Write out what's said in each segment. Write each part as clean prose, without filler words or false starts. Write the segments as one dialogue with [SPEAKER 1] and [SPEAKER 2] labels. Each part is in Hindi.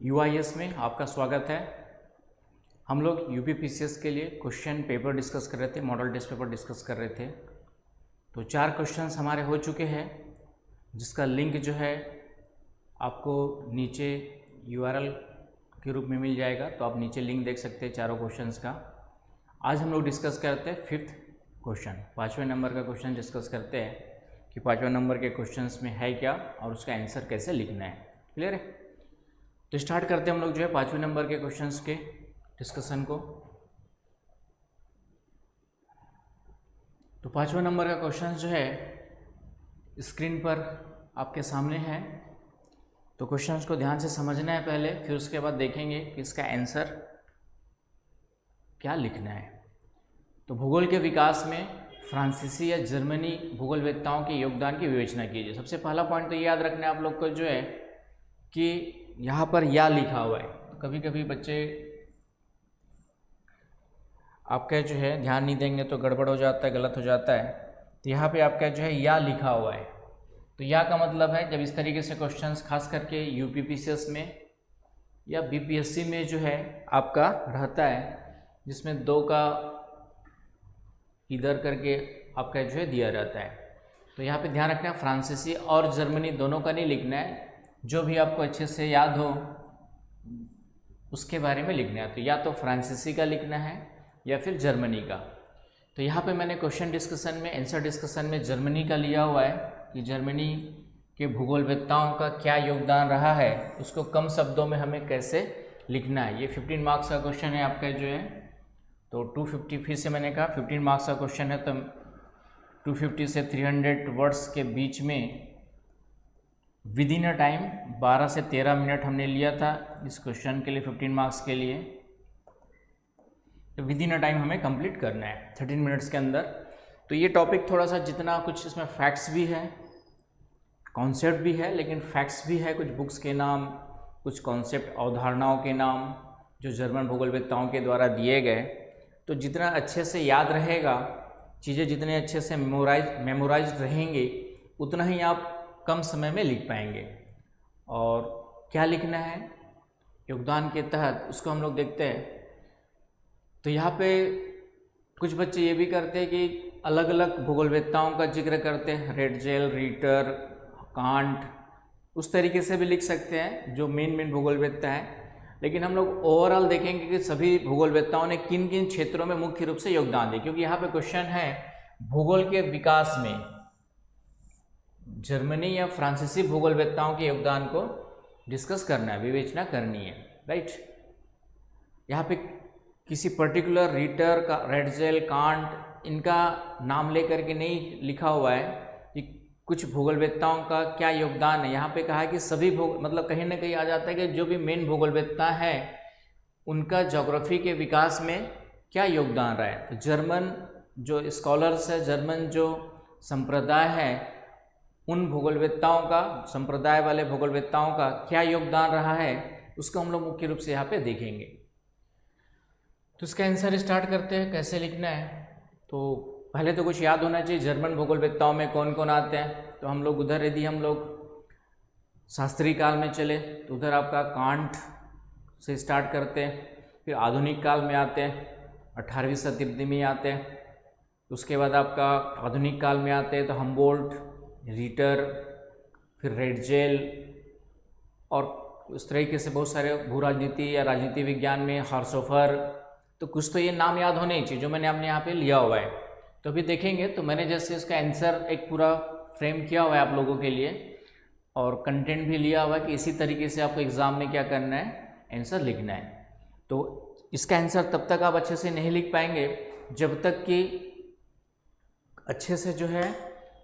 [SPEAKER 1] यूआईएस में आपका स्वागत है। हम लोग यूपीपीसीएस के लिए क्वेश्चन पेपर डिस्कस कर रहे थे, मॉडल टेस्ट पेपर डिस्कस कर रहे थे। तो 4 क्वेश्चंस हमारे हो चुके हैं, जिसका लिंक जो है आपको नीचे यूआरएल के रूप में मिल जाएगा, तो आप नीचे लिंक देख सकते हैं चारों क्वेश्चंस का। आज हम लोग डिस्कस करते हैं 5th क्वेश्चन, 5वें नंबर का क्वेश्चन डिस्कस करते हैं कि 5वें नंबर के क्वेश्चंस में है क्या और उसका आंसर कैसे लिखना है। क्लियर है? तो स्टार्ट करते हैं हम लोग जो है 5वें नंबर के क्वेश्चंस के डिस्कशन को। तो 5वें नंबर का क्वेश्चन जो है स्क्रीन पर आपके सामने है। तो क्वेश्चंस को ध्यान से समझना है पहले, फिर उसके बाद देखेंगे कि इसका आंसर क्या लिखना है। तो भूगोल के विकास में फ्रांसीसी या जर्मनी भूगोलवेत्ताओं के योगदान की विवेचना कीजिए। सबसे पहला पॉइंट तो ये याद रखना है आप लोग को जो है कि यहाँ पर या लिखा हुआ है। तो कभी कभी बच्चे आपका जो है ध्यान नहीं देंगे तो गड़बड़ हो जाता है, गलत हो जाता है। तो यहाँ पे आपका जो है या लिखा हुआ है। तो या का मतलब है जब इस तरीके से क्वेश्चंस खास करके यूपीपीसीएस में या बीपीएससी में जो है आपका रहता है, जिसमें 2 का इधर करके आपका जो है दिया रहता है। तो यहाँ पे ध्यान रखना है फ्रांसीसी और जर्मनी दोनों का नहीं लिखना है, जो भी आपको अच्छे से याद हो उसके बारे में लिखना है। तो या तो फ्रांसीसी का लिखना है या फिर जर्मनी का। तो यहाँ पे मैंने क्वेश्चन डिस्कशन में, आंसर डिस्कशन में जर्मनी का लिया हुआ है कि जर्मनी के भूगोलवेत्ताओं का क्या योगदान रहा है, उसको कम शब्दों में हमें कैसे लिखना है। ये 15 मार्क्स का क्वेश्चन है आपका जो है। तो 250, फिर से मैंने कहा 15 मार्क्स का क्वेश्चन है, तो 250 से 300 वर्ड्स के बीच में विद इन अ टाइम 12 से 13 मिनट हमने लिया था इस क्वेश्चन के लिए, 15 मार्क्स के लिए। तो विद इन अ टाइम हमें कंप्लीट करना है 13 मिनट्स के अंदर। तो ये टॉपिक थोड़ा सा, जितना कुछ इसमें फैक्ट्स भी है, कॉन्सेप्ट भी है, लेकिन फैक्ट्स भी है, कुछ बुक्स के नाम, कुछ कॉन्सेप्ट अवधारणाओं के नाम जो जर्मन भूगोलवेत्ताओं के द्वारा दिए गए। तो जितना अच्छे से याद रहेगा, चीज़ें जितने अच्छे से मेमोराइज रहेंगे, उतना ही आप कम समय में लिख पाएंगे। और क्या लिखना है योगदान के तहत, उसको हम लोग देखते हैं। तो यहाँ पे कुछ बच्चे ये भी करते हैं कि अलग अलग भूगोलवेत्ताओं का जिक्र करते हैं, रेडजेल, रीटर, कांट, उस तरीके से भी लिख सकते हैं जो मेन भूगोलवेत्ता हैं। लेकिन हम लोग ओवरऑल देखेंगे कि सभी भूगोलवेत्ताओं ने किन किन क्षेत्रों में मुख्य रूप से योगदान दिया, क्योंकि यहाँ पे क्वेश्चन है भूगोल के विकास में जर्मनी या फ्रांसीसी भूगोलवेत्ताओं के योगदान को डिस्कस करना है, विवेचना करनी है, राइट। यहाँ पे किसी पर्टिकुलर रीटर का, रेडजेल, कांट, इनका नाम लेकर के नहीं लिखा हुआ है कि कुछ भूगोलवेत्ताओं का क्या योगदान है। यहाँ पे कहा है कि सभी मतलब कहीं ना कहीं आ जाता है कि जो भी मेन भूगोलवेत्ता है उनका ज्योग्राफी के विकास में क्या योगदान रहा है। तो जर्मन जो स्कॉलर्स है, जर्मन जो संप्रदाय है, उन भूगोलवेत्ताओं का, संप्रदाय वाले भूगोलवेत्ताओं का क्या योगदान रहा है, उसको हम लोग मुख्य रूप से यहाँ पे देखेंगे। तो इसका आंसर स्टार्ट करते हैं, कैसे लिखना है। तो पहले तो कुछ याद होना चाहिए, जर्मन भूगोलवेत्ताओं में कौन कौन आते हैं। तो हम लोग उधर, यदि हम लोग शास्त्रीय काल में चले तो उधर आपका कांट से स्टार्ट करते हैं, फिर आधुनिक काल में आते हैं, 18वीं शताब्दी में आते हैं। उसके बाद आपका आधुनिक काल में आते हैं तो हम्बोल्ट, रीटर, फिर रेडजेल, और उस तरीके से बहुत सारे भू राजनीति या राजनीति विज्ञान में हार्सोफर। तो कुछ तो ये नाम याद होने चाहिए जो मैंने आपने यहाँ पे लिया हुआ है। तो अभी देखेंगे, तो मैंने जैसे इसका आंसर एक पूरा फ्रेम किया हुआ है आप लोगों के लिए, और कंटेंट भी लिया हुआ है कि इसी तरीके से आपको एग्ज़ाम में क्या करना है, आंसर लिखना है। तो इसका आंसर तब तक आप अच्छे से नहीं लिख पाएंगे जब तक कि अच्छे से जो है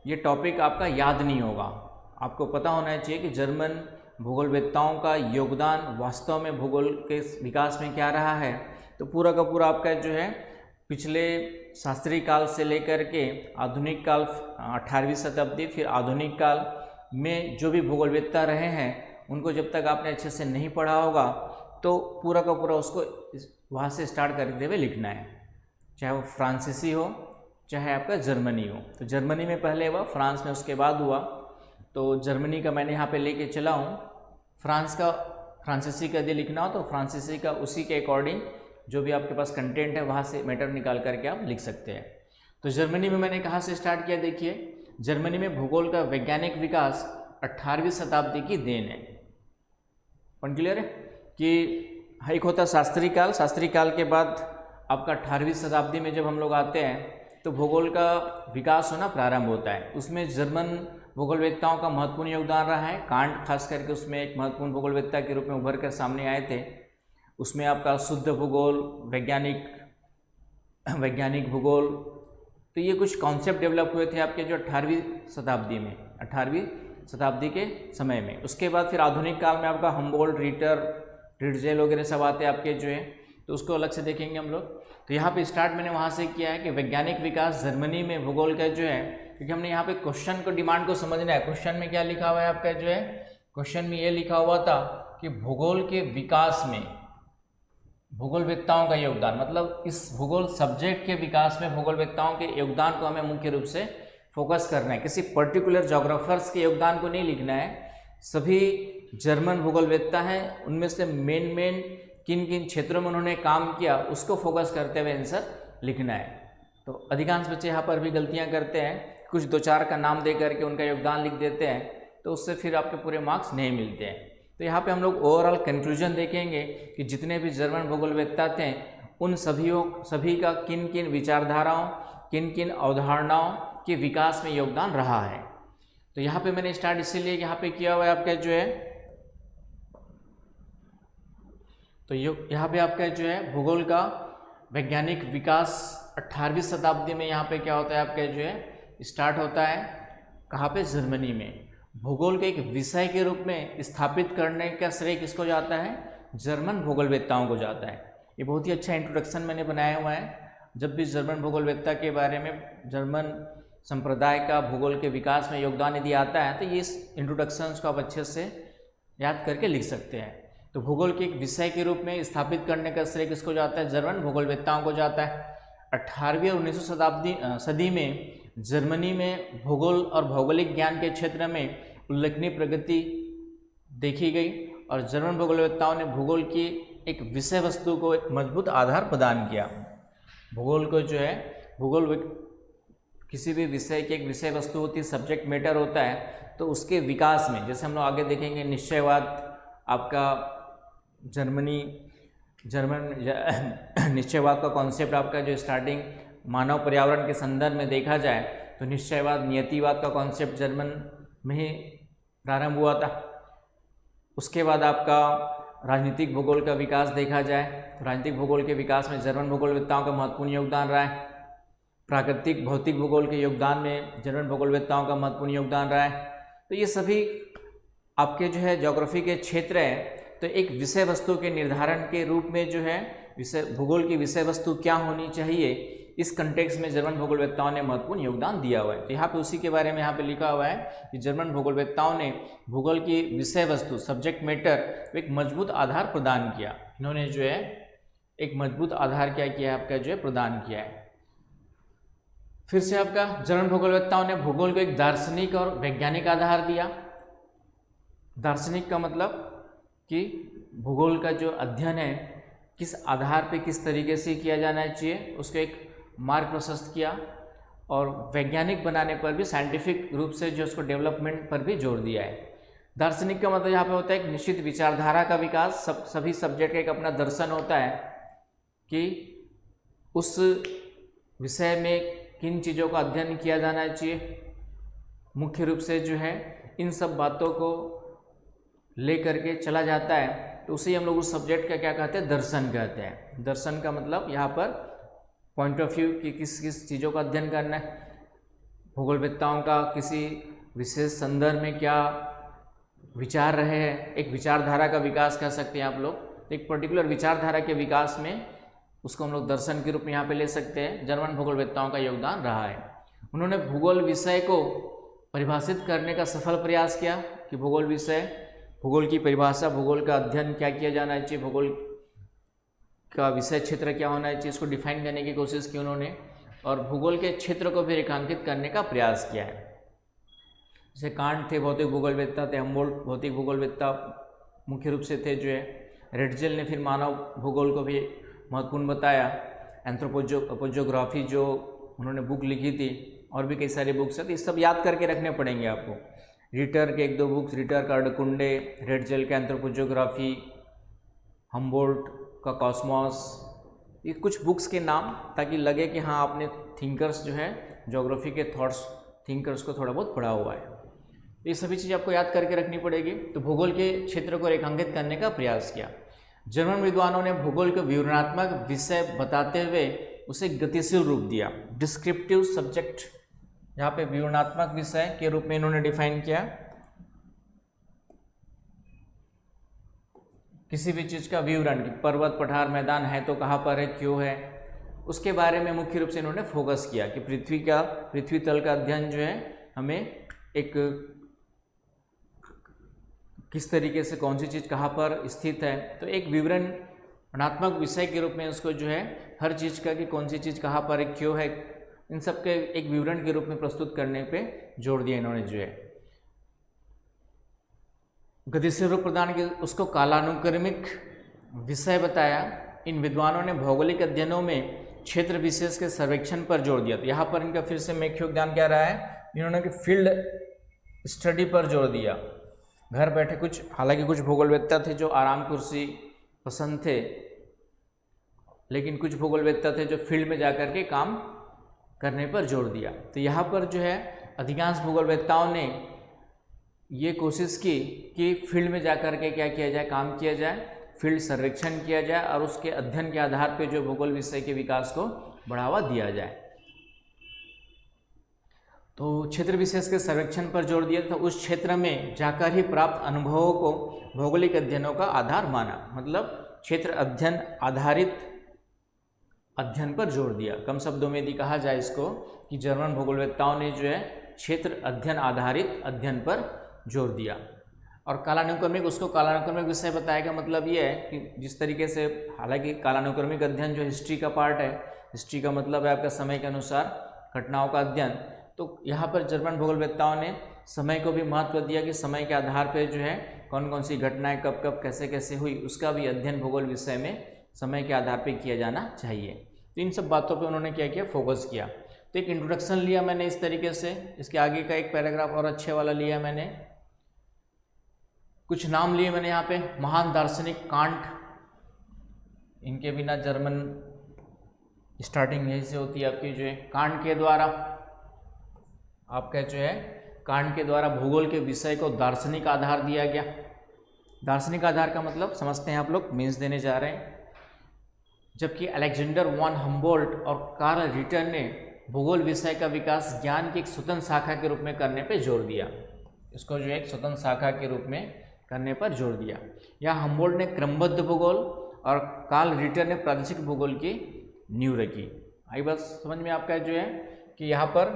[SPEAKER 1] ये टॉपिक आपका याद नहीं होगा। आपको पता होना चाहिए कि जर्मन भूगोलवेत्ताओं का योगदान वास्तव में भूगोल के विकास में क्या रहा है। तो पूरा का पूरा आपका जो है पिछले शास्त्रीय काल से लेकर के आधुनिक काल, 18वीं शताब्दी, फिर आधुनिक काल में जो भी भूगोलवेत्ता रहे हैं, उनको जब तक आपने अच्छे से नहीं पढ़ा होगा तो पूरा का पूरा उसको वहाँ से स्टार्ट करते हुए लिखना है, चाहे वो फ्रांसीसी हो चाहे आपका जर्मनी हो। तो जर्मनी में पहले हुआ, फ्रांस में उसके बाद हुआ। तो जर्मनी का मैंने यहाँ पे लेके चला हूँ। फ्रांस का फ्रांसीसी का यदि लिखना हो तो फ्रांसीसी का उसी के अकॉर्डिंग जो भी आपके पास कंटेंट है वहाँ से मैटर निकाल करके आप लिख सकते हैं। तो जर्मनी में मैंने कहाँ से स्टार्ट किया, देखिए जर्मनी में भूगोल का वैज्ञानिक विकास 18वीं शताब्दी की देन है। पॉइंट क्लियर है कि एक होता शास्त्रीय काल के बाद आपका 18वीं शताब्दी में जब हम लोग आते हैं तो भूगोल का विकास होना प्रारंभ होता है। उसमें जर्मन भूगोलवेत्ताओं का महत्वपूर्ण योगदान रहा है। कांट खास करके उसमें एक महत्वपूर्ण भूगोलवेत्ता के रूप में उभर कर सामने आए थे। उसमें आपका शुद्ध भूगोल, वैज्ञानिक भूगोल, तो ये कुछ कॉन्सेप्ट डेवलप हुए थे आपके जो 18वीं शताब्दी के समय में। उसके बाद फिर आधुनिक काल में आपका हम्बोल्ट, रिट्जेल वगैरह सब आते हैं आपके जो है, तो उसको अलग से देखेंगे हम लोग। तो यहाँ पे स्टार्ट मैंने वहाँ से किया है कि वैज्ञानिक विकास जर्मनी में भूगोल का जो है, क्योंकि हमने यहाँ पे क्वेश्चन को डिमांड को समझना है। क्वेश्चन में क्या लिखा हुआ है आपका जो है, क्वेश्चन में ये लिखा हुआ था कि भूगोल के विकास में भूगोलवेत्ताओं का योगदान, मतलब इस भूगोल सब्जेक्ट के विकास में भूगोलवेत्ताओं के योगदान को हमें मुख्य रूप से फोकस करना है। किसी पर्टिकुलर जोग्राफर्स के योगदान को नहीं लिखना है। सभी जर्मन भूगोलवेत्ता हैं, उनमें से मेन किन किन क्षेत्रों में उन्होंने काम किया उसको फोकस करते हुए आंसर लिखना है। तो अधिकांश बच्चे यहाँ पर भी गलतियाँ करते हैं, कुछ 2-4 का नाम दे करके उनका योगदान लिख देते हैं, तो उससे फिर आपके पूरे मार्क्स नहीं मिलते हैं। तो यहाँ पे हम लोग ओवरऑल कंक्लूजन देखेंगे कि जितने भी जर्मन भूगोलवेत्ता थे उन सभी का किन किन विचारधाराओं, किन किन अवधारणाओं के विकास में योगदान रहा है। तो यहाँ पे मैंने स्टार्ट इसीलिए यहाँ पे किया हुआ है आपका जो है, तो यहाँ पे आपका जो है भूगोल का वैज्ञानिक विकास 18वीं शताब्दी में यहाँ पे क्या होता है आपका जो है स्टार्ट होता है। कहाँ पे, जर्मनी में। भूगोल के एक विषय के रूप में स्थापित करने का श्रेय किसको जाता है, जर्मन भूगोलवेत्ताओं को जाता है। ये बहुत ही अच्छा इंट्रोडक्शन मैंने बनाया हुआ है। जब भी जर्मन भूगोलवेत्ता के बारे में, जर्मन संप्रदाय का भूगोल के विकास में योगदान यदि आता है तो ये इस इंट्रोडक्शंस को आप अच्छे से याद करके लिख सकते हैं। तो भूगोल के एक विषय के रूप में स्थापित करने का श्रेय किसको जाता है, जर्मन भूगोलवेत्ताओं को जाता है। 18वीं और 19वीं सदी में जर्मनी में भूगोल और भौगोलिक ज्ञान के क्षेत्र में उल्लेखनीय प्रगति देखी गई और जर्मन भूगोलवेत्ताओं ने भूगोल की एक विषय वस्तु को एक मजबूत आधार प्रदान किया। भूगोल को जो है, भूगोल किसी भी विषय की एक विषय वस्तु होती है, सब्जेक्ट मैटर होता है, तो उसके विकास में, जैसे हम लोग आगे देखेंगे, निश्चयवाद आपका जर्मन निश्चयवाद का कॉन्सेप्ट आपका जो स्टार्टिंग मानव पर्यावरण के संदर्भ में देखा जाए तो निश्चयवाद, नियतिवाद का कॉन्सेप्ट जर्मन में ही प्रारंभ हुआ था। उसके बाद आपका राजनीतिक भूगोल का विकास देखा जाए तो राजनीतिक भूगोल के विकास में जर्मन भूगोलवेत्ताओं का महत्वपूर्ण योगदान रहा है। प्राकृतिक भौतिक भूगोल के योगदान में जर्मन भूगोलवेत्ताओं का महत्वपूर्ण योगदान रहा है। तो ये सभी आपके जो है ज्योग्राफी के क्षेत्र है। तो एक विषय वस्तु के निर्धारण के रूप में जो है भूगोल की विषय वस्तु क्या होनी चाहिए, इस कंटेक्स्ट में जर्मन भूगोलवेत्ताओं ने महत्वपूर्ण योगदान दिया हुआ है। तो यहाँ पे उसी के बारे में यहाँ पे लिखा हुआ है कि जर्मन भूगोलवेत्ताओं ने भूगोल की विषय वस्तु, सब्जेक्ट मैटर, एक मजबूत आधार प्रदान किया। इन्होंने जो है एक मजबूत आधार क्या किया है आपका जो है प्रदान किया है। फिर से आपका जर्मन भूगोलवेत्ताओं ने भूगोल को एक दार्शनिक और वैज्ञानिक आधार दिया। दार्शनिक का मतलब कि भूगोल का जो अध्ययन है किस आधार पे, किस तरीके से किया जाना चाहिए, उसको एक मार्ग प्रशस्त किया। और वैज्ञानिक बनाने पर भी, साइंटिफिक रूप से जो उसको डेवलपमेंट पर भी जोर दिया है। दार्शनिक का मतलब यहाँ पे होता है एक निश्चित विचारधारा का विकास। सभी सब्जेक्ट का एक अपना दर्शन होता है कि उस विषय में किन चीज़ों का अध्ययन किया जाना चाहिए। मुख्य रूप से जो है इन सब बातों को ले करके चला जाता है, तो उसे हम लोग उस सब्जेक्ट का क्या कहते हैं, दर्शन कहते हैं। दर्शन का मतलब यहाँ पर पॉइंट ऑफ व्यू कि किस किस चीज़ों का अध्ययन करना है, भूगोलवेत्ताओं का किसी विशेष संदर्भ में क्या विचार रहे हैं, एक विचारधारा का विकास कह सकते हैं आप लोग। एक पर्टिकुलर विचारधारा के विकास में उसको हम लोग दर्शन के रूप में यहाँ पे ले सकते हैं। जर्मन भूगोलवेत्ताओं का योगदान रहा है। उन्होंने भूगोल विषय को परिभाषित करने का सफल प्रयास किया कि भूगोल विषय, भूगोल की परिभाषा, भूगोल का अध्ययन क्या किया जाना चाहिए, भूगोल का विषय क्षेत्र क्या होना चाहिए, इसको डिफाइन करने की कोशिश की उन्होंने। और भूगोल के क्षेत्र को भी रेखांकित करने का प्रयास किया है। जैसे कांट थे भौतिक भूगोलवेत्ता थे, हम्बोल्ट भौतिक भूगोलवेत्ता मुख्य रूप से थे जो है। रेडजेल ने फिर मानव भूगोल को भी महत्वपूर्ण बताया। एंथ्रोपोजोग्राफी जो उन्होंने बुक लिखी थी, और भी कई सारी बुक्स हैं, तो ये सब याद करके रखने पड़ेंगे आपको। रिटर के 1-2 बुक्स, रिटर का अर्धकुंडे, रेडजेल का एंथ्रोपोजोग्राफी, हम्बोल्ट का कॉस्मॉस, ये कुछ बुक्स के नाम, ताकि लगे कि हाँ आपने थिंकर्स जो है ज्योग्राफी के थॉट्स, थिंकर्स को थोड़ा बहुत पढ़ा हुआ है। ये सभी चीज़ आपको याद करके रखनी पड़ेगी। तो भूगोल के क्षेत्र को रेखांकित करने का प्रयास किया। जर्मन विद्वानों ने भूगोल को विवरणात्मक विषय बताते हुए उसे गतिशील रूप दिया, डिस्क्रिप्टिव सब्जेक्ट, यहाँ पे विवरणात्मक विषय के रूप में इन्होंने डिफाइन किया। किसी भी चीज़ का विवरण, कि पर्वत, पठार, मैदान है तो कहाँ पर है, क्यों है, उसके बारे में मुख्य रूप से इन्होंने फोकस किया कि पृथ्वी तल का अध्ययन जो है हमें एक किस तरीके से कौन सी चीज़ कहाँ पर स्थित है, तो एक विवरणात्मक विषय के रूप में उसको जो है हर चीज़ का, कि कौन सी चीज़ कहाँ पर है, क्यों है, इन सब के एक विवरण के रूप में प्रस्तुत करने पे जोड़ दिया इन्होंने जो है। गतिशील रूप प्रदान की, उसको कालानुक्रमिक विषय बताया। इन विद्वानों ने भौगोलिक अध्ययनों में क्षेत्र विशेष के सर्वेक्षण पर जोर दिया। तो यहाँ पर इनका फिर से मुख्य योगदान क्या रहा है, इन्होंने कि फील्ड स्टडी पर जोर दिया। घर बैठे कुछ, हालांकि कुछ भूगोलवेत्ता थे जो आराम कुर्सी पसंद थे, लेकिन कुछ भूगोलवेत्ता थे जो फील्ड में जाकर के काम करने पर जोर दिया। तो यहाँ पर जो है अधिकांश भूगोलवेत्ताओं ने ये कोशिश की कि फील्ड में जाकर के क्या किया जाए, काम किया जाए, फील्ड सर्वेक्षण किया जाए और उसके अध्ययन के आधार पर जो भूगोल विषय के विकास को बढ़ावा दिया जाए। तो क्षेत्र विशेष के सर्वेक्षण पर जोर दिया था। उस क्षेत्र में जाकर ही प्राप्त अनुभवों को भौगोलिक अध्ययनों का आधार माना, मतलब क्षेत्र अध्ययन आधारित अध्ययन पर जोर दिया। कम शब्दों में यदि कहा जाए इसको, कि जर्मन भूगोलवेत्ताओं ने जो है क्षेत्र अध्ययन आधारित अध्ययन पर जोर दिया। और कालानुक्रमिक, उसको कालानुक्रमिक विषय बताया का मतलब ये है कि जिस तरीके से, हालांकि कालानुक्रमिक अध्ययन जो हिस्ट्री का पार्ट है, हिस्ट्री का मतलब है आपका समय के अनुसार घटनाओं का अध्ययन, तो यहाँ पर जर्मन भूगोलवेत्ताओं ने समय को भी महत्व दिया कि समय के आधार पर जो है कौन कौन सी घटनाएं कब कब कैसे कैसे हुई, उसका भी अध्ययन भूगोल विषय में समय के आधार पर किया जाना चाहिए। तो इन सब बातों पे उन्होंने क्या किया, फोकस किया। तो एक इंट्रोडक्शन लिया मैंने इस तरीके से, इसके आगे का एक पैराग्राफ और अच्छे वाला लिया मैंने, कुछ नाम लिए मैंने यहाँ पे। महान दार्शनिक कांट, इनके बिना जर्मन स्टार्टिंग यहीं से होती है आपकी जो है। कांट के द्वारा आपका जो है, कांट के द्वारा भूगोल के विषय को दार्शनिक आधार दिया गया। दार्शनिक आधार का मतलब समझते हैं आप लोग, मीन्स देने जा रहे हैं। जबकि अलेक्जेंडर वॉन हम्बोल्ट और कार्ल रिटर ने भूगोल विषय का विकास ज्ञान की एक स्वतंत्र शाखा के रूप में करने पर जोर दिया। इसको जो है एक स्वतंत्र शाखा के रूप में करने पर जोर दिया। यहाँ हम्बोल्ट ने क्रमबद्ध भूगोल और कार्ल रिटर ने प्रादेशिक भूगोल की नींव रखी। आई बस समझ में आपका जो है कि यहाँ पर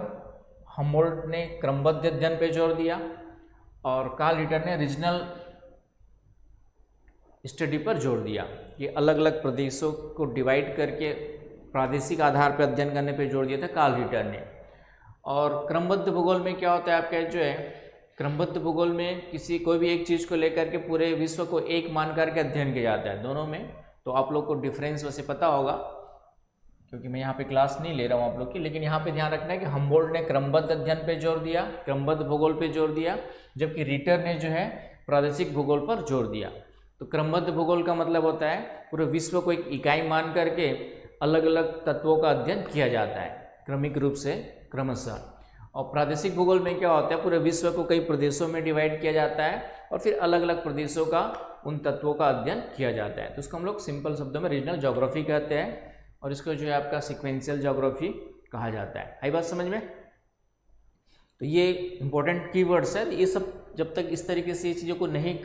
[SPEAKER 1] हम्बोल्ट ने क्रमबद्ध अध्ययन पे जोर दिया और कार्ल रिटर ने रीजनल स्टडी पर जोर दिया। ये अलग अलग प्रदेशों को डिवाइड करके प्रादेशिक आधार पर अध्ययन करने पे जोर दिया था कार्ल रिटर ने। और क्रमबद्ध भूगोल में क्या होता है आपका जो है, क्रमबद्ध भूगोल में कोई भी एक चीज़ को लेकर के पूरे विश्व को एक मान करके अध्ययन किया जाता है दोनों में। तो आप लोग को डिफरेंस वैसे पता होगा, क्योंकि मैं यहाँ पे क्लास नहीं ले रहा हूँ आप लोग की, लेकिन यहाँ पे ध्यान रखना है कि हम्बोल्ट ने क्रमबद्ध अध्ययन पे जोर दिया, क्रमबद्ध भूगोल पे जोर दिया, जबकि रिटर ने जो है प्रादेशिक भूगोल पर जोर दिया। तो क्रमबद्ध भूगोल का मतलब होता है पूरे विश्व को एक इकाई मान करके अलग अलग तत्वों का अध्ययन किया जाता है क्रमिक रूप से, क्रमशः। और प्रादेशिक भूगोल में क्या होता है, पूरे विश्व को कई प्रदेशों में डिवाइड किया जाता है और फिर अलग अलग प्रदेशों का उन तत्वों का अध्ययन किया जाता है। तो उसको हम लोग सिंपल शब्दों में रीजनल ज्योग्राफी कहते हैं और इसको जो है आपका सिक्वेंशियल ज्योग्राफी कहा जाता है। आई बात समझ में? तो ये इंपॉर्टेंट कीवर्ड्स है। ये सब जब तक इस तरीके से ये चीज़ों को नहीं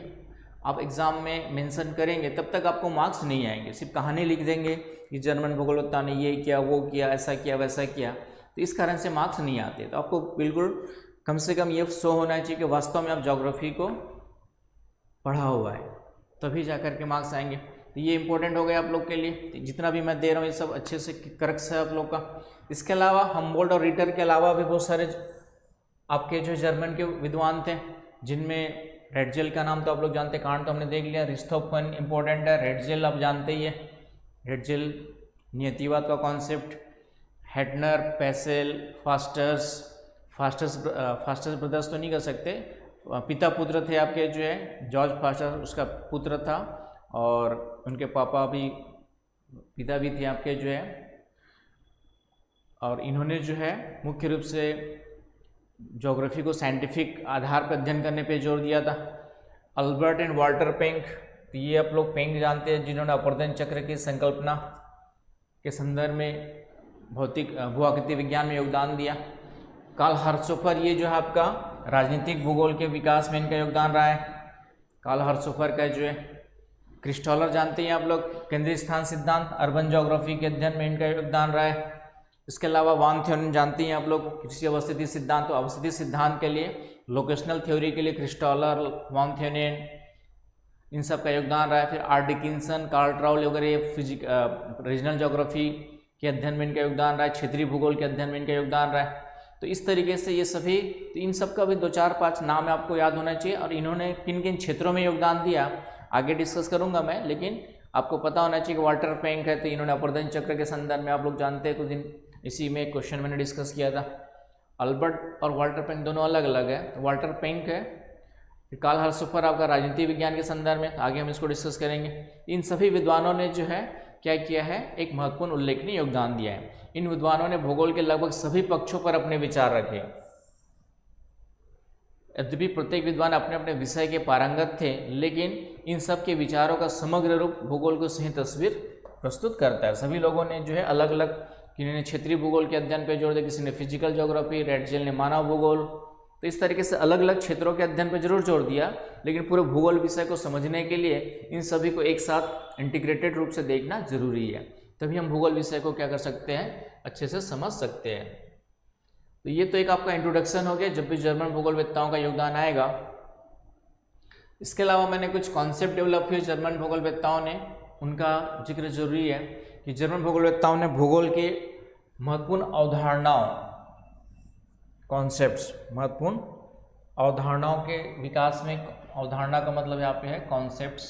[SPEAKER 1] आप एग्जाम में मेंशन करेंगे तब तक आपको मार्क्स नहीं आएंगे। सिर्फ कहानी लिख देंगे कि जर्मन भूगोलवेत्ता ने ये किया, वो किया, ऐसा किया, वैसा किया, तो इस कारण से मार्क्स नहीं आते। तो आपको बिल्कुल कम से कम ये शो होना चाहिए कि वास्तव में आप ज्योग्राफी को पढ़ा हुआ है, तभी जा कर के मार्क्स आएंगे। तो ये इंपॉर्टेंट हो गया आप लोग के लिए। जितना भी मैं दे रहा हूँ ये सब अच्छे से करेक्ट है आप लोग का। इसके अलावा हम्बोल्ट और रिटर के अलावा भी बहुत सारे आपके जो जर्मन के विद्वान थे, जिनमें रेडजेल का नाम तो आप लोग जानते हैं, कांट तो हमने देख लिया। रिस्थोफन इंपॉर्टेंट है, रेडजेल आप जानते ही है, रेडजेल नियतिवाद का कॉन्सेप्ट। हेटनर, पेसेल, फास्टर्स ब्रदर्स तो नहीं कर सकते, पिता पुत्र थे आपके जो है, जॉर्ज फास्टर उसका पुत्र था और उनके पापा भी, पिता भी थे आपके जो है। और इन्होंने जो है मुख्य रूप से ज्योग्राफी को साइंटिफिक आधार पर अध्ययन करने पे जोर दिया था। अल्बर्ट एंड वाल्टर पेंक, तो ये आप लोग पेंक जानते हैं, जिन्होंने अपर्दन चक्र की संकल्पना के संदर्भ में भूआकृति विज्ञान में योगदान दिया। कार्ल हर्त्ज़होफर, ये जो है आपका राजनीतिक भूगोल के विकास में इनका योगदान रहा है। कार्ल हर्त्ज़होफर का जो है। क्रिस्टॉलर जानते हैं आप लोग, केंद्रीय स्थान सिद्धांत, अर्बन ज्योग्राफी के अध्ययन में इनका योगदान रहा है। इसके अलावा वान थ्योरन जानते हैं आप लोग, कृषि अवस्थिति सिद्धांत, तो अवस्थिति सिद्धांत के लिए, लोकेशनल थ्योरी के लिए क्रिस्टॉलर, वान थ्योरन, इन सब का योगदान रहा है। फिर आर डिकिंसन, कार्ल ट्राउल वगैरह रीजनल ज्योग्राफी के अध्ययन में इनका योगदान रहा है, क्षेत्रीय भूगोल के अध्ययन में इनका योगदान रहा है। तो इस तरीके से ये सभी, तो इन सब का भी 2-4-5 नाम आपको याद होना चाहिए, और इन्होंने किन किन क्षेत्रों में योगदान दिया आगे डिस्कस करूंगा मैं, लेकिन आपको पता होना चाहिए कि वाल्टर पेंक है, तो इन्होंने अपर्दन चक्र के संदर्भ में आप लोग जानते हैं, कुछ दिन इसी में एक क्वेश्चन मैंने डिस्कस किया था। अल्बर्ट और वाल्टर पेंक दोनों अलग अलग है, तो वाल्टर पेंक है। कार्ल हर्त्ज़होफर आपका राजनीति विज्ञान के संदर्भ में, आगे हम इसको डिस्कस करेंगे। इन सभी विद्वानों ने जो है क्या किया है, एक महत्वपूर्ण उल्लेखनीय योगदान दिया है। इन विद्वानों ने भूगोल के लगभग सभी पक्षों पर अपने विचार रखे। यद्यपि प्रत्येक विद्वान अपने अपने विषय के पारंगत थे, लेकिन इन सब के विचारों का समग्र रूप भूगोल को सही तस्वीर प्रस्तुत करता है। सभी लोगों ने जो है अलग अलग, किसी ने क्षेत्रीय भूगोल के अध्ययन पर जोर दिया, किसी ने फिजिकल ज्योग्राफी, रेडजेल ने मानव भूगोल, तो इस तरीके से अलग अलग क्षेत्रों के अध्ययन पर जरूर जोर दिया, लेकिन पूरे भूगोल विषय को समझने के लिए इन सभी को एक साथ इंटीग्रेटेड रूप से देखना जरूरी है, तभी हम भूगोल विषय को क्या कर सकते हैं, अच्छे से समझ सकते हैं। तो ये तो एक आपका इंट्रोडक्शन हो गया जब भी जर्मन भूगोलवेत्ताओं का योगदान आएगा। इसके अलावा मैंने कुछ कॉन्सेप्ट डेवलप किए जर्मन भूगोलवेत्ताओं ने, उनका जिक्र जरूरी है कि जर्मन भूगोलवेत्ताओं ने भूगोल के महत्वपूर्ण अवधारणाओं, कॉन्सेप्ट्स, महत्वपूर्ण अवधारणाओं के विकास में, अवधारणा का मतलब यहाँ पे है कॉन्सेप्ट्स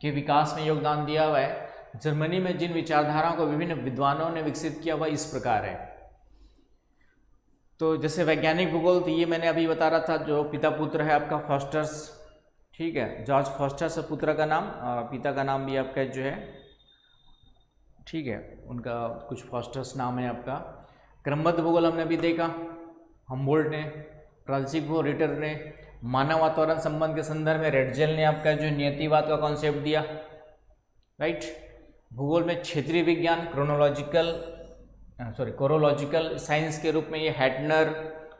[SPEAKER 1] के विकास में योगदान दिया हुआ है। जर्मनी में जिन विचारधाराओं को विभिन्न विद्वानों ने विकसित किया हुआ इस प्रकार है। तो जैसे वैज्ञानिक भूगोल, तो ये मैंने अभी बता रहा था, जो पिता पुत्र है आपका फास्टर्स, ठीक है, जॉर्ज फास्टर्स है पुत्र का नाम, और पिता का नाम भी आपका जो है, ठीक है, उनका कुछ फास्टर्स नाम है आपका। क्रमबद्ध भूगोल हमने अभी देखा, हम्बोल्ट ने, प्रादेशिक भूगोल रिटर ने, मानव वातावरण संबंध के संदर्भ में रेडजेल ने आपका जो नियतिवाद का कॉन्सेप्ट दिया, राइट। भूगोल में क्षेत्रीय विज्ञान, कोरोलॉजिकल साइंस के रूप में ये हेटनर,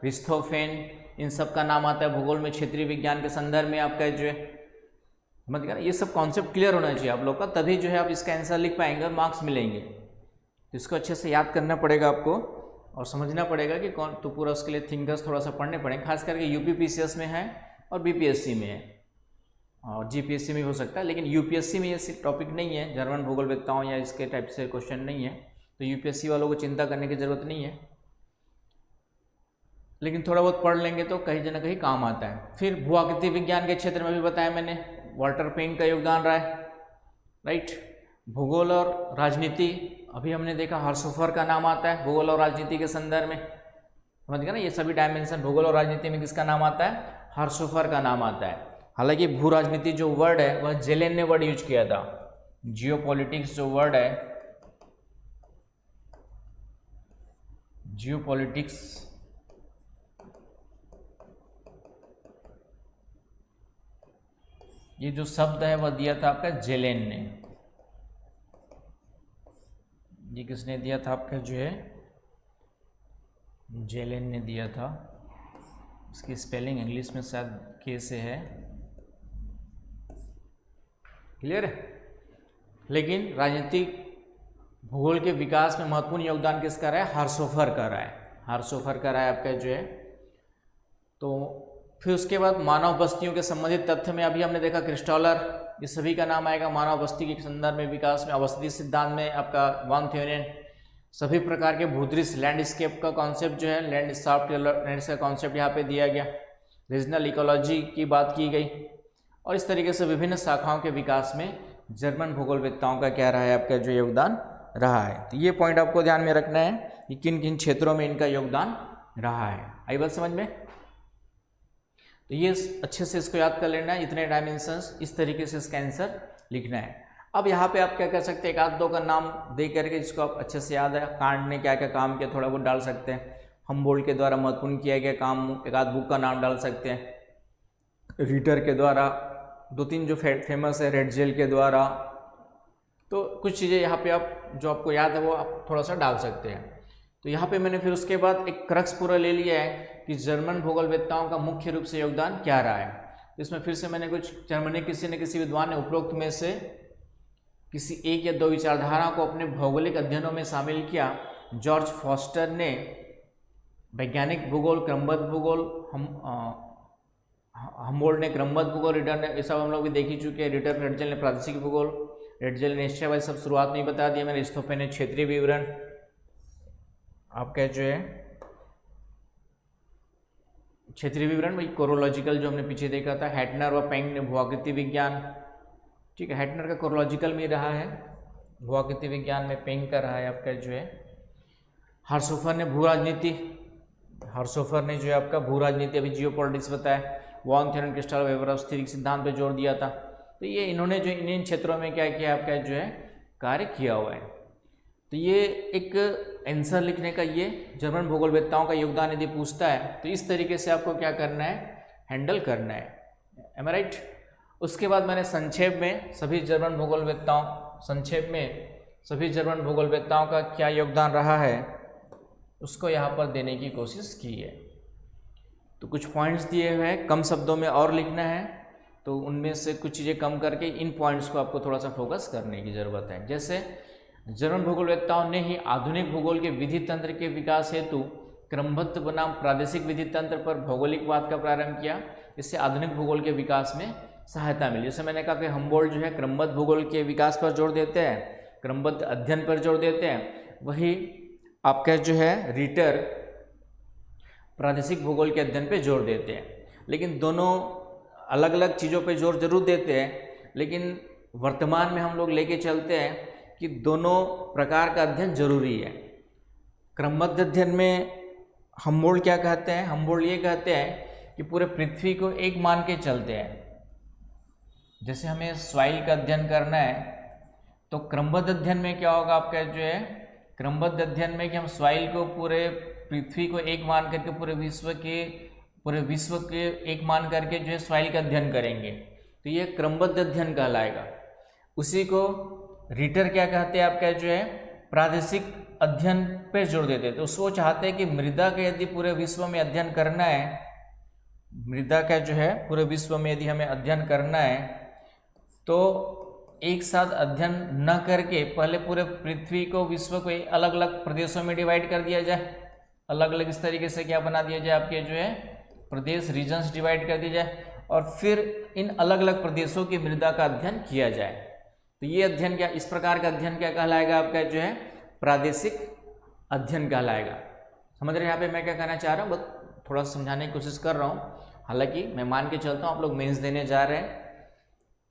[SPEAKER 1] रिस्थोफेन, इन सब का नाम आता है भूगोल में क्षेत्रीय विज्ञान के संदर्भ में आपका जो है, मतलब ये सब कॉन्सेप्ट क्लियर होना चाहिए आप लोग का, तभी जो है आप इसका आंसर लिख पाएंगे और मार्क्स मिलेंगे। तो इसको अच्छे से याद करना पड़ेगा आपको और समझना पड़ेगा कि कौन, तो पूरा उसके लिए थिंकर्स थोड़ा सा पढ़ने पड़ेंगे, खास करके यूपीपीसीएस में है और बीपीएससी में है और जीपीएससी में हो सकता है, लेकिन यूपीएससी में ये टॉपिक नहीं है, जर्मन भूगोलवेत्ताओं या इसके टाइप से क्वेश्चन नहीं है, तो यूपीएससी वालों को चिंता करने की ज़रूरत नहीं है, लेकिन थोड़ा बहुत पढ़ लेंगे तो कहीं ना कहीं काम आता है। फिर भूआकृति विज्ञान के क्षेत्र में भी बताया मैंने, वाल्टर पेंक का योगदान रहा है, राइट। भूगोल और राजनीति, अभी हमने देखा हर्त्ज़होफर का नाम आता है भूगोल और राजनीति के संदर्भ में, समझ गए ना, ये सभी डायमेंशन भूगोल और राजनीति में किसका नाम आता है, हर्त्ज़होफर का नाम आता है। हालांकि भू राजनीति जो वर्ड है वह जेलेन ने वर्ड यूज किया था, जियोपॉलिटिक्स जो वर्ड है, जियोपॉलिटिक्स, ये जो शब्द है वह दिया था आपका जेलेन ने। ये किसने दिया था आपका जो है, जेलेन ने दिया था। इसकी स्पेलिंग इंग्लिश में शायद के से है, क्लियर है। लेकिन राजनीतिक भूगोल के विकास में महत्वपूर्ण योगदान किसका रहा है, हर्त्ज़होफर का रहा है, हर्त्ज़होफर का रहा है आपका जो है। तो फिर उसके बाद मानव बस्तियों के संबंधित तथ्य में अभी हमने देखा क्रिस्टॉलर, ये सभी का नाम आएगा। मानव बस्ती के संदर्भ में विकास में अवस्थिति सिद्धांत में आपका वान थ्योरन, सभी प्रकार के भूदृश्य लैंडस्केप का कॉन्सेप्ट जो है, लैंडस्केप का कॉन्सेप्ट यहाँ पे दिया गया। रीजनल इकोलॉजी की बात की गई, और इस तरीके से विभिन्न शाखाओं के विकास में जर्मन भूगोलवेत्ताओं का क्या रहा है, आपका जो योगदान रहा है। तो ये पॉइंट आपको ध्यान में रखना है कि किन किन क्षेत्रों में इनका योगदान रहा है। आई बात समझ में? तो ये अच्छे से इसको याद कर लेना है, इतने डायमेंशंस, इस तरीके से इसका आंसर लिखना है। अब यहाँ पे आप क्या कर सकते हैं, एक आध दो का नाम दे करके जिसको आप अच्छे से याद है, कांट ने क्या क्या काम किया थोड़ा बहुत डाल सकते हैं, हमबोल्ट के द्वारा महत्वपूर्ण किया गया काम, एक आध बुक का नाम डाल सकते हैं, रीटर के द्वारा दो तीन जो फेमस है, रेडजेल के द्वारा, तो कुछ चीज़ें यहाँ पे आप जो आपको याद है वो आप थोड़ा सा डाल सकते हैं। तो यहाँ पे मैंने फिर उसके बाद एक क्रक्स पूरा ले लिया है कि जर्मन भूगोलवेत्ताओं का मुख्य रूप से योगदान क्या रहा है। तो इसमें फिर से मैंने कुछ जर्मनी किसी न किसी विद्वान ने उपरोक्त में से किसी एक या दो विचारधारा को अपने भौगोलिक अध्ययनों में शामिल किया। जॉर्ज फॉस्टर ने वैज्ञानिक भूगोल, क्रमबद्ध भूगोल, हमबोल्ट ने क्रमबद्ध भूगोल, रिटर ने, ये सब हम लोग भी देख ही चुके हैं, रिटर रेडजेल ने प्रादेशिक भूगोल, रेडजेल ने एशिया वाइज, सब शुरुआत में ही बता दिया मैंने, रिस्थोफे ने क्षेत्रीय विवरण, आपका जो है क्षेत्रीय विवरण वही कोरोलॉजिकल जो हमने पीछे देखा था, हैटनर व पेंग ने भूआकृति विज्ञान, ठीक है, हैटनर का कोरोलॉजिकल में रहा है, भूआकृति विज्ञान में पेंग का रहा है आपका जो है, हार्सोफर ने भू राजनीति, हार्सोफर ने जो है आपका भू राजनीति अभी जियोपॉलिटिक्स बताया, वॉन थ्योरम क्रिस्टल वेबर स्थितिक सिद्धांत पे जोर दिया था। तो ये इन्होंने जो इन क्षेत्रों में क्या किया आपका जो है कार्य किया हुआ है। तो ये एक आंसर लिखने का ये जर्मन भूगोलवेत्ताओं का योगदान यदि पूछता है तो इस तरीके से आपको क्या करना है, हैंडल करना है। एम आई राइट? उसके बाद मैंने संक्षेप में सभी जर्मन भूगोलवेत्ताओं का क्या योगदान रहा है उसको यहाँ पर देने की कोशिश की है। तो कुछ पॉइंट्स दिए हुए हैं, कम शब्दों में और लिखना है, तो उनमें से कुछ चीज़ें कम करके इन पॉइंट्स को आपको थोड़ा सा फोकस करने की ज़रूरत है। जैसे जर्मन भूगोलवेत्ताओं ने ही आधुनिक भूगोल के विधि तंत्र के विकास हेतु क्रमबद्ध बनाम प्रादेशिक विधि तंत्र पर भौगोलिकवाद का प्रारंभ किया। इससे आधुनिक भूगोल के विकास में सहायता मिली। जैसे मैंने कहा कि हमबोल्ट जो है क्रमबद्ध भूगोल के विकास पर जोर देते हैं, क्रमबद्ध अध्ययन पर जोर देते हैं, वही आपका जो है रीटर प्रादेशिक भूगोल के अध्ययन पे जोर देते हैं। लेकिन दोनों अलग अलग चीज़ों पे जोर जरूर देते हैं, लेकिन वर्तमान में हम लोग लेके चलते हैं कि दोनों प्रकार का अध्ययन जरूरी है। क्रमबद्ध अध्ययन में हमबोल्ट क्या कहते हैं, हमबोल्ट ये कहते हैं कि पूरे पृथ्वी को एक मान के चलते हैं। जैसे हमें सॉइल का अध्ययन करना है तो क्रमबद्ध अध्ययन में क्या होगा आपका जो है, क्रमबद्ध अध्ययन में कि हम सॉइल को पूरे पृथ्वी को एक मान करके पूरे विश्व के एक मान करके जो है सॉइल का अध्ययन करेंगे, तो ये क्रमबद्ध अध्ययन कहलाएगा। उसी को रीटर क्या कहते हैं आपका जो है प्रादेशिक अध्ययन पे जोर देते हैं। तो उसको चाहते हैं कि मृदा का यदि पूरे विश्व में अध्ययन करना है, मृदा का जो है पूरे विश्व में यदि हमें अध्ययन करना है तो एक साथ अध्ययन न करके पहले पूरे पृथ्वी को, विश्व को अलग अलग प्रदेशों में डिवाइड कर दिया जाए, अलग अलग इस तरीके से क्या बना दिया जाए आपके जो है प्रदेश, रीजन्स डिवाइड कर दिया जाए, और फिर इन अलग अलग प्रदेशों की मृदा का अध्ययन किया जाए। तो ये अध्ययन क्या, इस प्रकार का अध्ययन क्या कहलाएगा आपका जो है प्रादेशिक अध्ययन कहलाएगा। समझ रहे हैं यहाँ पे मैं क्या कहना चाह रहा हूँ, बस थोड़ा समझाने की कोशिश कर रहा हूँ। हालांकि मैं मान के चलता हूँ आप लोग मेंस देने जा रहे हैं,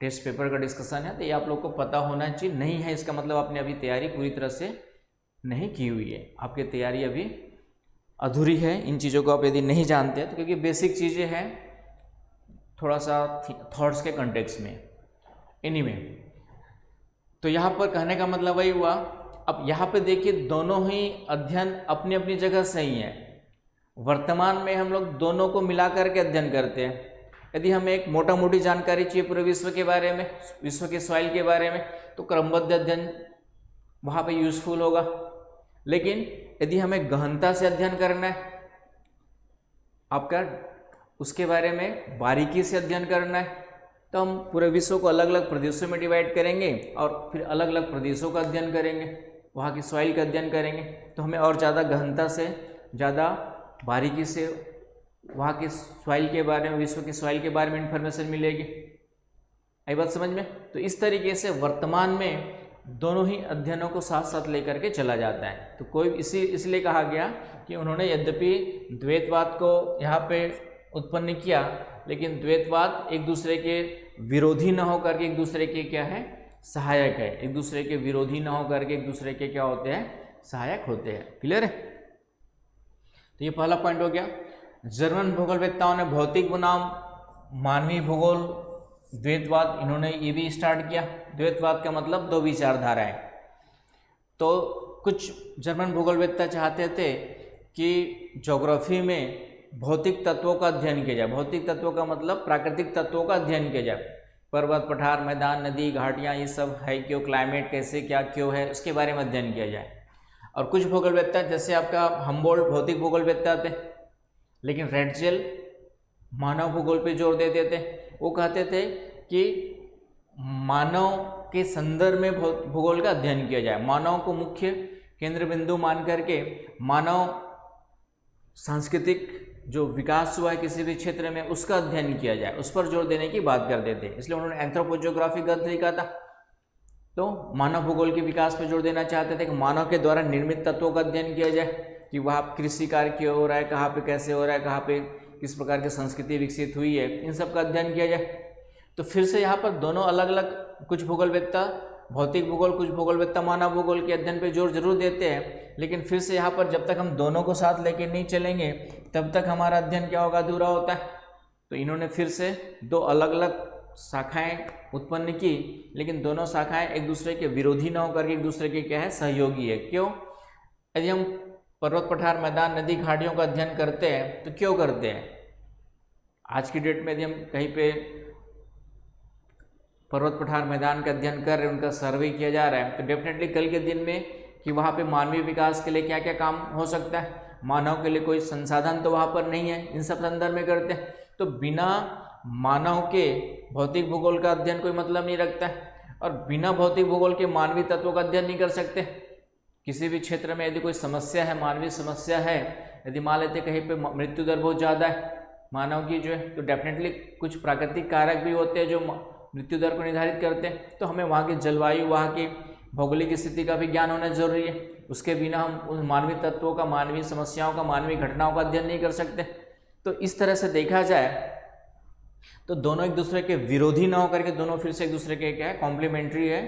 [SPEAKER 1] टेस्ट पेपर का डिस्कशन है, तो ये आप लोग को पता होना चाहिए। नहीं है इसका मतलब आपने अभी तैयारी पूरी तरह से नहीं की हुई है, आपकी तैयारी अभी अधूरी है। इन चीज़ों को आप यदि नहीं जानते तो, क्योंकि बेसिक चीज़ें हैं थोड़ा सा थॉट्स के कंटेक्स्ट में। एनीवे, तो यहाँ पर कहने का मतलब वही हुआ। अब यहाँ पे देखिए दोनों ही अध्ययन अपनी अपनी जगह सही है। वर्तमान में हम लोग दोनों को मिला करके अध्ययन करते हैं। यदि हमें एक मोटा मोटी जानकारी चाहिए पूरे विश्व के बारे में, विश्व के सॉइल के बारे में, तो क्रमबद्ध अध्ययन वहाँ पे यूजफुल होगा। लेकिन यदि हमें गहनता से अध्ययन करना है, आपका उसके बारे में बारीकी से अध्ययन करना है, तो हम पूरे विश्व को अलग अलग प्रदेशों में डिवाइड करेंगे और फिर अलग अलग प्रदेशों का अध्ययन करेंगे, वहाँ की सॉइल का अध्ययन करेंगे, तो हमें और ज़्यादा गहनता से, ज़्यादा बारीकी से वहाँ की सॉइल के बारे में, विश्व की सॉइल के बारे में इंफॉर्मेशन मिलेगी। आई बात समझ में? तो इस तरीके से वर्तमान में दोनों ही अध्ययनों को साथ साथ लेकर के चला जाता है। तो कोई इसलिए कहा गया कि उन्होंने यद्यपि द्वैतवाद को यहाँ पे उत्पन्न किया, लेकिन द्वैतवाद एक दूसरे के विरोधी न होकर के एक दूसरे के क्या है, सहायक है। एक दूसरे के विरोधी न होकर के एक दूसरे के क्या होते हैं, सहायक होते हैं। क्लियर है? तो ये पहला पॉइंट हो गया। जर्मन भूगोलवेत्ताओं ने भौतिक बनाम मानवीय भूगोल द्वैतवाद, इन्होंने ये भी स्टार्ट किया। द्वैतवाद का मतलब दो विचारधाराएं। तो कुछ जर्मन भूगोलवेत्ता चाहते थे कि ज्योग्राफी में भौतिक तत्वों का अध्ययन किया जाए। भौतिक तत्वों का मतलब प्राकृतिक तत्वों का अध्ययन किया जाए। पर्वत, पठार, मैदान, नदी, घाटियाँ, ये सब है क्यों, क्लाइमेट कैसे क्या क्यों है, उसके बारे में अध्ययन किया जाए। और कुछ भूगोलवेत्ता जैसे आपका हम्बोल्ट भौतिक भूगोलवेत्ता थे, लेकिन रेडजेल मानव भूगोल पे जोर देते थे। वो कहते थे कि मानव के संदर्भ में भूगोल का अध्ययन किया जाए। मानव को मुख्य केंद्र बिंदु मान करके मानव सांस्कृतिक जो विकास हुआ है किसी भी क्षेत्र में उसका अध्ययन किया जाए, उस पर जोर देने की बात करते थे। इसलिए उन्होंने एंथ्रोपोजियोग्राफी ग्रंथ लिखा था। तो मानव भूगोल के विकास पर जोर देना चाहते थे कि मानव के द्वारा निर्मित तत्वों का अध्ययन किया जाए कि वहाँ कृषि कार्य क्यों हो रहा है, कहाँ पे कैसे हो रहा है, कहाँ पे किस प्रकार की संस्कृति विकसित हुई है, इन सब का अध्ययन किया जाए। तो फिर से यहाँ पर दोनों अलग अलग, कुछ भूगोलवेत्ता भौतिक भूगोल, कुछ भूगोलवेत्ता मानव भूगोल के अध्ययन पे जोर जरूर देते हैं, लेकिन फिर से यहाँ पर जब तक हम दोनों को साथ लेके नहीं चलेंगे तब तक हमारा अध्ययन क्या होगा, अधूरा होता है। तो इन्होंने फिर से दो अलग अलग शाखाएं उत्पन्न की, लेकिन दोनों शाखाएं एक दूसरे के विरोधी न होकर के एक दूसरे के क्या है, सहयोगी है। क्यों? यदि हम पर्वत, पठार, मैदान, नदी, घाटियों का अध्ययन करते हैं तो क्यों करते हैं? आज की डेट में यदि हम कहीं पे पर्वत, पठार, मैदान का अध्ययन कर रहे हैं, उनका सर्वे किया जा रहा है, तो डेफिनेटली कल के दिन में कि वहाँ पे मानवीय विकास के लिए क्या क्या काम हो सकता है, मानव के लिए कोई संसाधन तो वहाँ पर नहीं है, इन सब संदर्भ में करते हैं। तो बिना मानव के भौतिक भूगोल का अध्ययन कोई मतलब नहीं रखता है, और बिना भौतिक भूगोल के मानवीय तत्वों का अध्ययन नहीं कर सकते। किसी भी क्षेत्र में यदि कोई समस्या है, मानवीय समस्या है, यदि मान लेते कहीं पे मृत्यु दर बहुत ज़्यादा है मानव की जो है, तो डेफिनेटली कुछ प्राकृतिक कारक भी होते हैं जो मृत्यु दर को निर्धारित करते हैं। तो हमें वहाँ की जलवायु, वहाँ की भौगोलिक स्थिति का भी ज्ञान होना जरूरी है। उसके बिना हम उन मानवीय तत्वों का, मानवीय समस्याओं का, मानवीय घटनाओं का अध्ययन नहीं कर सकते। तो इस तरह से देखा जाए तो दोनों एक दूसरे के विरोधी ना होकर के दोनों फिर से एक दूसरे के क्या है, कॉम्प्लीमेंट्री है,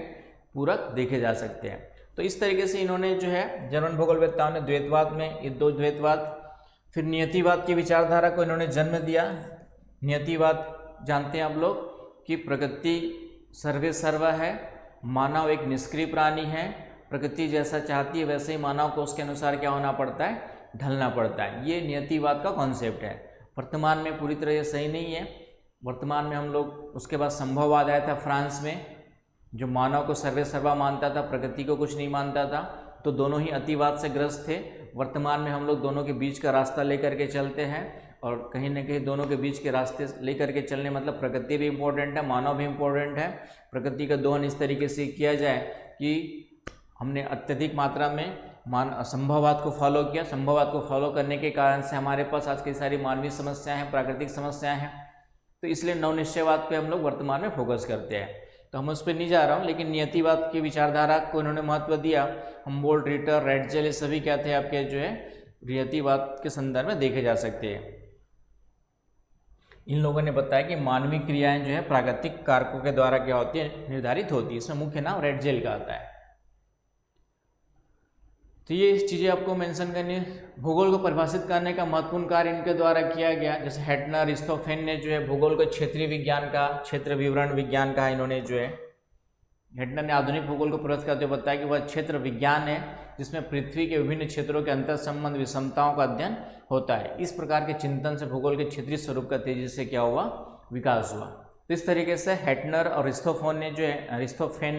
[SPEAKER 1] पूरक देखे जा सकते हैं। तो इस तरीके से इन्होंने जो है जर्मन भूगोलवेत्ताओं ने द्वैतवाद में ये दो द्वैतवाद, फिर नियतिवाद की विचारधारा को इन्होंने जन्म दिया। नियतिवाद जानते हैं आप लोग कि प्रकृति सर्वे सर्वा है, मानव एक निष्क्रिय प्राणी है, प्रकृति जैसा चाहती है वैसे ही मानव को उसके अनुसार क्या होना पड़ता है, ढलना पड़ता है। ये नियतिवाद का कॉन्सेप्ट है। वर्तमान में पूरी तरह ये सही नहीं है। वर्तमान में हम लोग, उसके बाद संभववाद आया था फ्रांस में, जो मानव को सर्वे सर्वा मानता था, प्रकृति को कुछ नहीं मानता था। तो दोनों ही अतिवाद से ग्रस्त थे। वर्तमान में हम लोग दोनों के बीच का रास्ता लेकर के चलते हैं, और कहीं ना कहीं दोनों के बीच के रास्ते लेकर के चलने मतलब प्रकृति भी इम्पोर्टेंट है, मानव भी इम्पोर्टेंट है। प्रकृति का दोहन इस तरीके से किया जाए कि हमने अत्यधिक मात्रा में संभववाद को फॉलो किया। संभववाद को फॉलो करने के कारण से हमारे पास आज कई सारी मानवीय समस्याएं हैं, प्राकृतिक समस्याएं हैं। तो इसलिए नवनिश्चयवाद पे हम लोग वर्तमान में फोकस करते हैं। तो हम उस पर नहीं जा रहा हूँ, लेकिन नियतिवाद की विचारधारा को इन्होंने महत्व दिया। हम्बोल्ट, रिटर, रेडजेल, ये सभी क्या थे आपके जो है नियतिवाद के संदर्भ में देखे जा सकते हैं। इन लोगों ने बताया कि मानवीय क्रियाएं जो है प्राकृतिक कारकों के द्वारा क्या होती है, निर्धारित होती है। इसमें मुख्य नाम रेडजेल का आता है। तो ये चीज़ें आपको मेंशन करनी है। भूगोल को परिभाषित करने का महत्वपूर्ण कार्य इनके द्वारा किया गया। जैसे हेटनर, रिस्थोफेन ने जो है भूगोल को क्षेत्रीय विज्ञान का, क्षेत्र विवरण विज्ञान का इन्होंने जो है, हेटनर ने आधुनिक भूगोल को प्रस्तुत करते हुए बताया कि वह क्षेत्र विज्ञान है जिसमें पृथ्वी के विभिन्न क्षेत्रों के अंतर संबंध, विषमताओं का अध्ययन होता है। इस प्रकार के चिंतन से भूगोल के क्षेत्रीय स्वरूप का तेजी से क्या हुआ, विकास हुआ। तो इस तरीके से हेटनर और रिस्थोफेन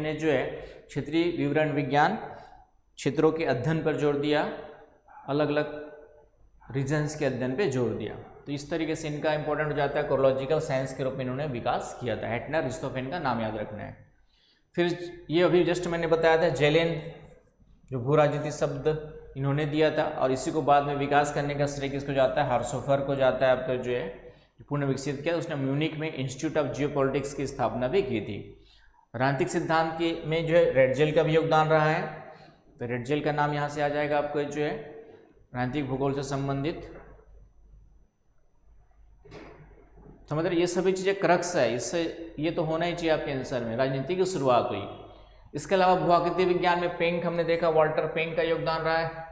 [SPEAKER 1] ने जो है क्षेत्रीय विवरण विज्ञान, क्षेत्रों के अध्ययन पर जोर दिया, अलग अलग रीजन्स के अध्ययन पे जोर दिया। तो इस तरीके से इनका इंपॉर्टेंट हो जाता है, कोरोलॉजिकल साइंस के रूप में इन्होंने विकास किया था। हेटनर, रिस्थोफेन का नाम याद रखना है। फिर ये अभी जस्ट मैंने बताया था जेलेन, जो भू राजनीति शब्द इन्होंने दिया था, और इसी को बाद में विकास करने का श्रेय किसको जाता है, हार्सोफर को जाता है। आपका जो है पुनः विकसित किया, उसने म्यूनिक में इंस्टीट्यूट ऑफ जियोपॉलिटिक्स की स्थापना भी की थी। राजनीतिक सिद्धांत के में जो है रेडजेल का भी योगदान रहा है। तो रेडजेल का नाम यहाँ से आ जाएगा आपको जो है राजनीतिक भूगोल से संबंधित। समझ रहे, ये सभी चीज़ें क्रक्स है, इससे ये तो होना ही चाहिए आपके आंसर में। राजनीति की शुरुआत हुई। इसके अलावा भूआकृति विज्ञान में पेंक हमने देखा, वाल्टर पेंक का योगदान रहा है,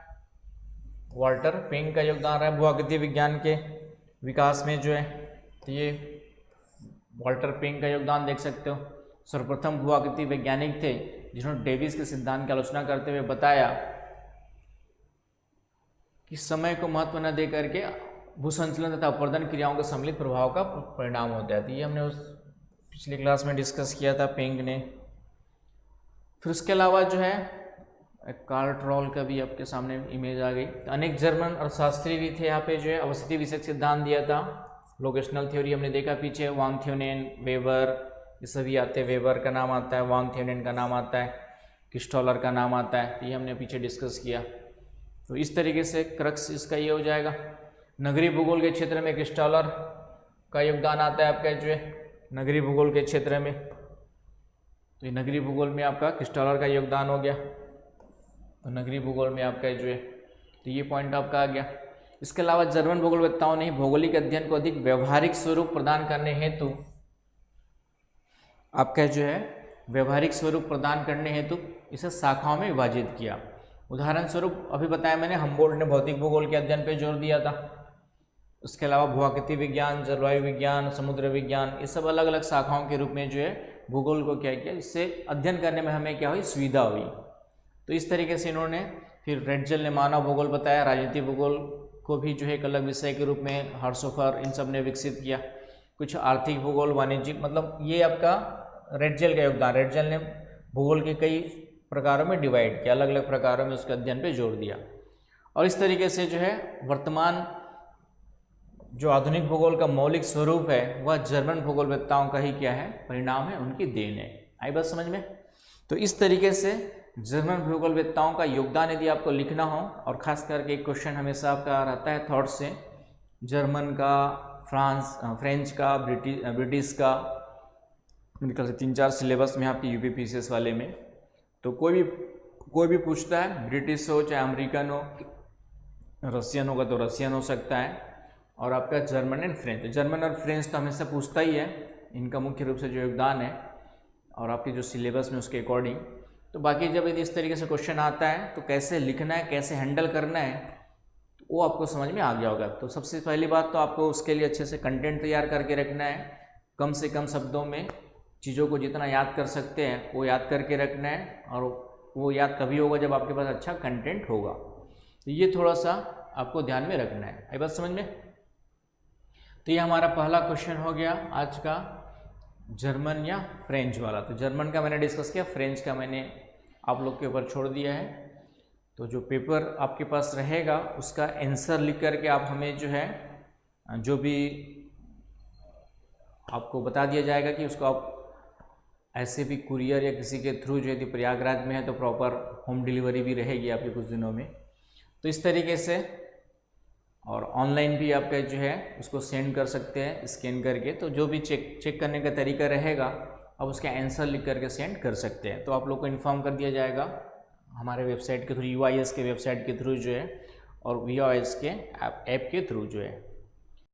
[SPEAKER 1] वाल्टर पेंक का योगदान रहा है भूआकृति विज्ञान के विकास में जो है। तो ये वाल्टर पेंक का योगदान देख सकते हो। सर्वप्रथम भूआकृति वैज्ञानिक थे जिन्होंने डेविस के सिद्धांत की आलोचना करते हुए बताया कि समय को महत्व न दे करके भूसंचलन तथा अपर्दन क्रियाओं के सम्मिलित प्रभाव का परिणाम होता है। तो ये हमने उस पिछली क्लास में डिस्कस किया था पेंग ने। फिर उसके अलावा जो है कार्लट्रॉल का भी आपके सामने इमेज आ गई। तो अनेक जर्मन अर्थशास्त्री भी थे यहाँ पे जो है अवस्थिति विषयक सिद्धांत दिया था। लोकेशनल थ्योरी हमने देखा पीछे, वान थ्योनेन, वेबर, ये सभी आते हैं। वेबर का नाम आता है, वान थ्योनेन का नाम आता है, क्रिस्टॉलर का नाम आता है। तो ये हमने पीछे डिस्कस किया। तो इस तरीके से क्रक्स इसका ये हो जाएगा। नगरीय भूगोल के क्षेत्र में क्रिस्टॉलर का योगदान आता है आपका जो है नगरीय भूगोल के क्षेत्र में। तो ये नगरीय भूगोल में आपका क्रिस्टॉलर का योगदान हो गया। तो नगरीय भूगोल में आपका जो है तो ये पॉइंट आपका आ गया। इसके अलावा जर्मन भूगोलवेत्ताओं ने भौगोलिक अध्ययन को अधिक व्यवहारिक स्वरूप प्रदान करने हेतु आपका जो है व्यवहारिक स्वरूप प्रदान करने हेतु इसे शाखाओं में विभाजित किया। उदाहरण स्वरूप अभी बताया मैंने, हमबोल्ट ने भौतिक भूगोल के अध्ययन पर जोर दिया था। उसके अलावा भूआकृति विज्ञान, जलवायु विज्ञान, समुद्र विज्ञान, ये सब अलग अलग शाखाओं के रूप में जो है भूगोल को क्या किया, इससे अध्ययन करने में हमें क्या हुई, सुविधा हुई। तो इस तरीके से इन्होंने फिर रेटजेल ने मानव भूगोल बताया, राजनीति भूगोल को भी जो है एक अलग विषय के रूप में हर्शोफर इन सब ने विकसित किया। कुछ आर्थिक भूगोल, वाणिज्यिक, मतलब ये आपका रेटजेल का योगदान। रेटजेल ने भूगोल के कई प्रकारों में डिवाइड किया, अलग अलग प्रकारों में उसके अध्ययन पे जोर दिया। और इस तरीके से जो है वर्तमान जो आधुनिक भूगोल का मौलिक स्वरूप है वह जर्मन भूगोलवेत्ताओं का ही क्या है, परिणाम है, उनकी देन है। आई बात समझ में। तो इस तरीके से जर्मन भूगोलवेत्ताओं का योगदान यदि आपको लिखना हो, और ख़ास करके एक क्वेश्चन हमेशा आपका रहता है थॉट से, जर्मन का, फ्रेंच का, ब्रिटिश का, मेरे ख्याल से 3-4 सिलेबस में आपके यूपीपीसीएस वाले में। तो कोई भी पूछता है, ब्रिटिश हो चाहे अमेरिकन हो, रशियन होगा तो रशियन हो सकता है, और आपका जर्मन एंड फ्रेंच। जर्मन और फ्रेंच तो हमेशा पूछता ही है, इनका मुख्य रूप से जो योगदान है और आपके जो सिलेबस में उसके अकॉर्डिंग। तो बाकी जब यदि इस तरीके से क्वेश्चन आता है तो कैसे लिखना है, कैसे हैंडल करना है, वो आपको समझ में आ गया होगा। तो सबसे पहली बात तो आपको उसके लिए अच्छे से कंटेंट तैयार करके रखना है। कम से कम शब्दों में चीज़ों को जितना याद कर सकते हैं वो याद करके रखना है, और वो याद तभी होगा जब आपके पास अच्छा कंटेंट होगा। तो ये थोड़ा सा आपको ध्यान में रखना है। आई बात समझ में। तो ये हमारा पहला क्वेश्चन हो गया आज का, जर्मन या फ्रेंच वाला। तो जर्मन का मैंने डिस्कस किया, फ्रेंच का मैंने आप लोग के ऊपर छोड़ दिया है। तो जो पेपर आपके पास रहेगा उसका आंसर लिख करके आप हमें जो है जो भी आपको बता दिया जाएगा कि उसको आप ऐसे भी कुरियर या किसी के थ्रू जो यदि प्रयागराज में है तो प्रॉपर होम डिलीवरी भी रहेगी आपके कुछ दिनों में। तो इस तरीके से, और ऑनलाइन भी आपका जो है उसको सेंड कर सकते हैं स्कैन करके। तो जो भी चेक करने का तरीका रहेगा अब उसका आंसर लिख करके सेंड कर सकते हैं। तो आप लोग को इन्फॉर्म कर दिया जाएगा हमारे वेबसाइट के थ्रू, UIS के वेबसाइट के थ्रू जो है, और VOS के ऐप के थ्रू जो है।